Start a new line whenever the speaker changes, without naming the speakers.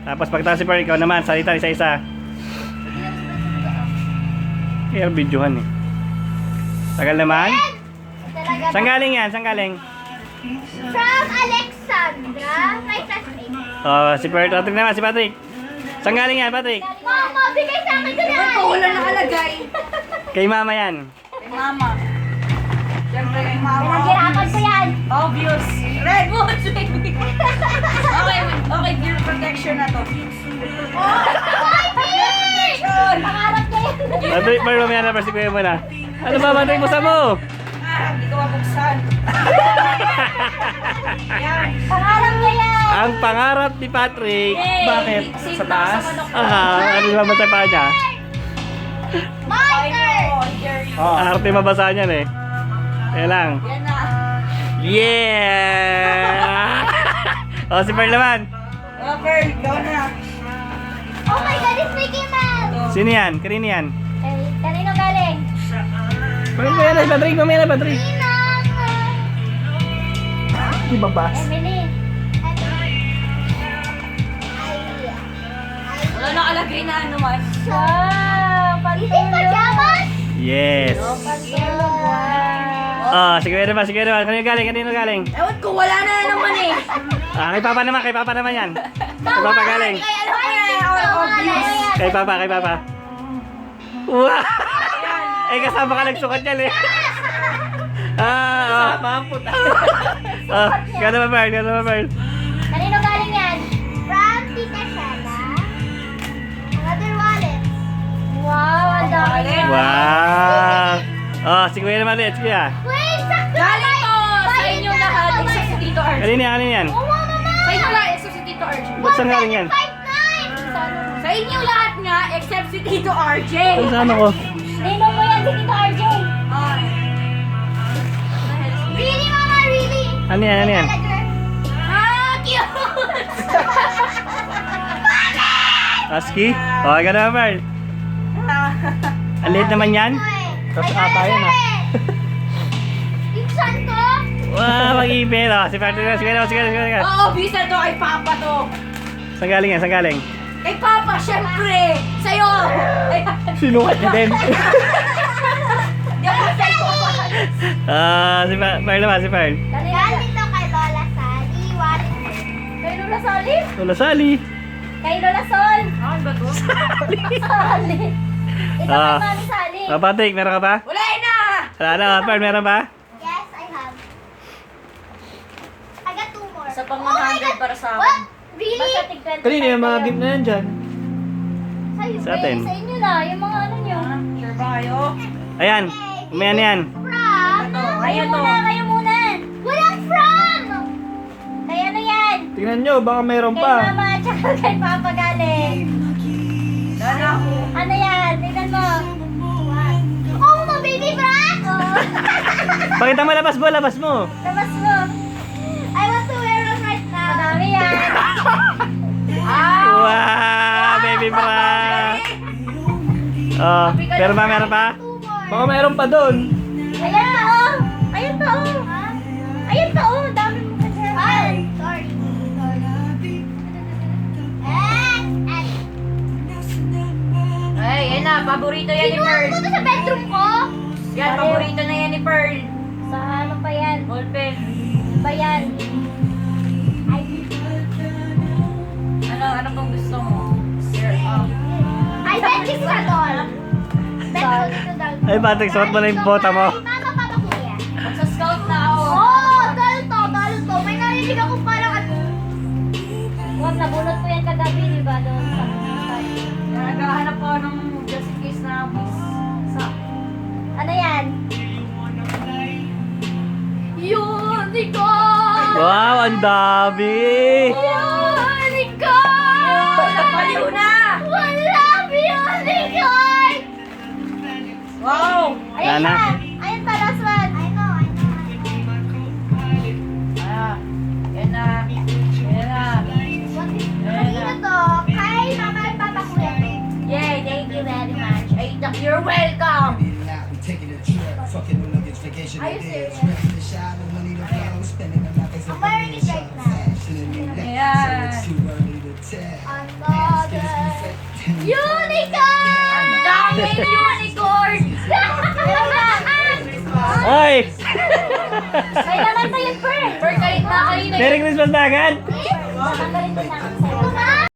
Tapos pagtapos si Pearl, ikaw naman, salita isa-isa. Kaya videohan eh. Tagal naman.
Talaga.
Saan galing yan? Saan galing?
From Alexandra. My classmate.
Oh, si Pearl. Patrick naman, si Patrick. Saan galing yan, Patrick?
Mama, bigay sa akin ko na.
Ba't po wala nakalagay?
Kay mama yan.
Kay mama. Siyempre kay mama.
Pinaghirapan ko yan.
Obvious. Red Boots, baby. Okay, okay, gear protection na to.
Ay,
Protection!
pangarap ko yan.
Patrick, Pearl, mamaya na, Patrick, mo na. Ano ba, Patrick, busa mo?
Hindi ko mabuksan. Yan.
Pangarap ko yan.
Ang pangarap ni Patrick.
Yay!
Bakit?
Save
Sa
lang
taas?
manok.
Ano ba mabasa pa niya?
My turn.
Arte mabasa niyan eh. Yan lang.
Yan na.
Yeah! O, si Pearl naman.
Okay, ikaw na.
Oh my God, it's Mickey Mouse.
Sino yan? Kanino yan?
Kanino galing?
Pearl mo yan, Patrick. Mamaya na, Patrick.
Ninang.
Di ba bas?
Emily.
Wala nakalagay na ano man.
Is it pajamas?
Yes.
Pagtulog. Wow.
Oh, sige naman, sige naman. Kanino galing? Kanino galing?
Ewan ko, wala na naman eh.
Kay Papa naman, kay Papa naman yan. Kay Papa galing.
Kaya alam ko na, obvious.
Kay Papa, kay Papa. Wow! Eh, kasama ka nagsukat yan eh. Mamput. Gano'n ba, Pearl? Gano'n ba, Pearl?
Kanino galing yan? From Tita Shana. Another wallet. Wow, ang dami.
Wow! Oh, si Kuya naman ulit, si Kuya.
Wait, sakto.
Galing to sa inyo lahat, except si Tito Arj.
Kanino yan, kanino yan?
Oh, mama.
Sa inyo lahat, except si Tito Arj.
Ba't saan galing yan?
1,759.
Sa inyo lahat nga, except si Tito RJ.
Ano sa ano ko?
Ninong mo yan si Tito RJ. Really, mama, really?
Ano yan, ano yan?
Ah, cute!
Husky? Oh, gano'n ba, Pearl? Ang liit naman yan? Tapos ata yan, ah.
Pinsan ko?
Wow, mag-ibig. Oh, si Patrick na, sige naman, sige naman, sige naman.
Oo, bisa to kay Papa to.
Saan galing yan, saan galing?
Kay Papa, syempre! Sa'yo!
Sinukat niya din.
Di ako sa'yo.
Si Pearl naman, si Pearl.
Galing to kay Lola Sally. Wallet ko.
Kay Lola Sally?
Lola Sally.
Kay Lola Sol.
Ano ba to?
Sally. Ito
Ah.
kay Mami Sally.
Oh, Patrick, meron ka pa?
Wala na!
Wala na, Pearl, meron pa?
Yes, I have. I got 2 more.
Isa pang
Oh my
100
God.
para sa akin.
What? Really?
Basta tig-25
Kanina yung mga gift na yan dyan.
Sa'yo.
Sa atin.
Sa inyo na. Yung mga ano nyo.
Sure ba kayo?
Ayan, may ano yan.
From?
Ito,
Kayo
ito.
muna, kayo muna. Walang from! Kay ano yan?
Tingnan nyo, baka meron
Kay Mama at saka kay Papa galing.
Dala ako.
Ano yan? Tingnan mo. Oh, my baby brat! Oh.
Pakita mo, labas mo, labas mo.
Labas mo. I want to wear them right now. Madami yan.
Wow, baby bra. Oh, meron pa, meron pa?
2 more.
Baka meron pa doon.
Ayan pa, oh. Ayan pa, oh. Ayan pa, oh. Dami mo kasi. Ay, sorry.
Ay, yan na. Paborito yan ni
Kinuha
Pearl.
ko to sa bedroom ko.
Yan, paborito na yan ni Pearl.
Sa ano pa yan?
Ballpen.
Pa yan? Ay,
Ano pong gusto mo? Sir,
I bet this is a doll. Bet ko dito doll.
Ay, Patrick, suot mo na yung bota mo.
Mama, papa, kuya.
Magsa-scout na ako.
Oh, doll to. May narinig ako parang ano. Huwag, nabunot ko yan kagabi, di ba? Doon sa
Naghahanap ko ng just in case na sa...
ano yan? Unicorn!
Wow, ang dami.
Unicorn!
Nagpaliw na!
Wala, unicorn!
Wow!
Ayan
Lana.
yan. Ayan pa, last one. I know.
Ah, yan na. Yan na.
What is, kanino to? Kay mama at papa kuya to.
Yay, thank you very much. Ay, you're welcome!
Are you serious? I'm wearing it right now.
Ayan.
On Unicorn!
Daming unicorn!
Oy!
May naman tayo, Per.
Per, galit na kayo na
Merry Christmas na agad!
Tanggalin din natin sa